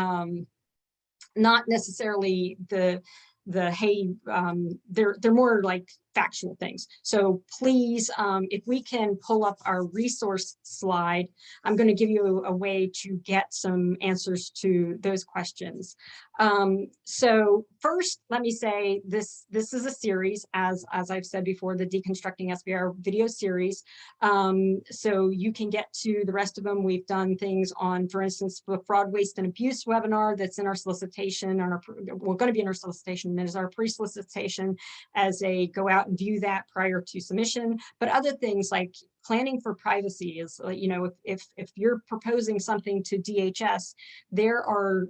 not necessarily the hey, they're more like factual things. So please, if we can pull up our resource slide, I'm going to give you a way to get some answers to those questions. So first, let me say this is a series, as I've said before, the Deconstructing SBIR video series. So you can get to the rest of them. We've done things on, for instance, the fraud, waste, and abuse webinar that's in our solicitation, on our, we're going to be in our solicitation, and is our pre-solicitation, as a go out and view that prior to submission. But other things like planning for privacy is, you know, if you're proposing something to DHS, there are,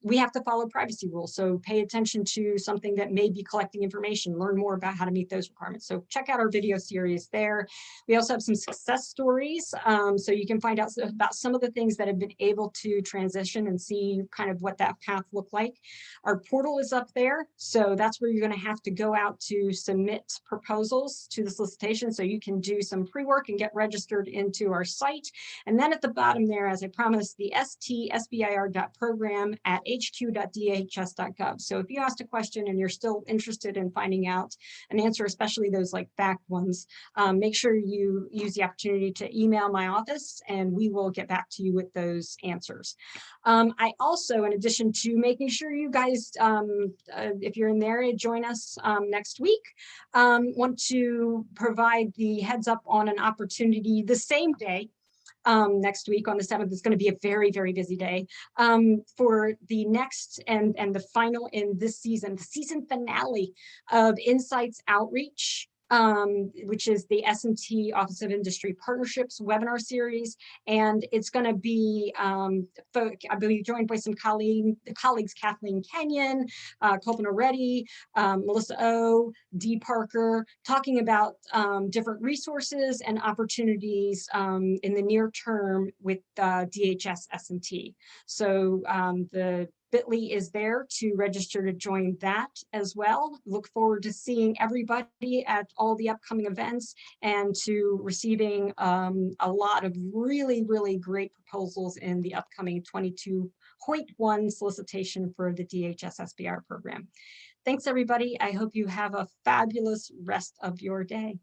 we have to follow privacy rules. So pay attention to something that may be collecting information, learn more about how to meet those requirements. So check out our video series there. We also have some success stories. So you can find out about some of the things that have been able to transition and see kind of what that path looked like. Our portal is up there. So that's where you're going to have to go out to submit proposals to the solicitation. So you can do some pre-work and get registered into our site. And then at the bottom there, as I promised, the stsbir.program@hq.dhs.gov. So if you asked a question and you're still interested in finding out an answer, especially those like fact ones, make sure you use the opportunity to email my office and we will get back to you with those answers. I also, in addition to making sure you guys, if you're in the area, join us next week, want to provide the heads up on an opportunity the same day. Next week on the 7th is going to be a very, very busy day for the next and the final in this season, the season finale of Insights Outreach, which is the S&T Office of Industry Partnerships webinar series. And it's going to be, I believe, joined by some colleagues, Kathleen Kenyon, Kalpana Reddy, Melissa O, Dee Parker, talking about different resources and opportunities in the near term with DHS S&T. So the bit.ly is there to register to join that as well. Look forward to seeing everybody at all the upcoming events and to receiving a lot of really, really great proposals in the upcoming 22.1 solicitation for the DHS SBIR program. Thanks, everybody. I hope you have a fabulous rest of your day.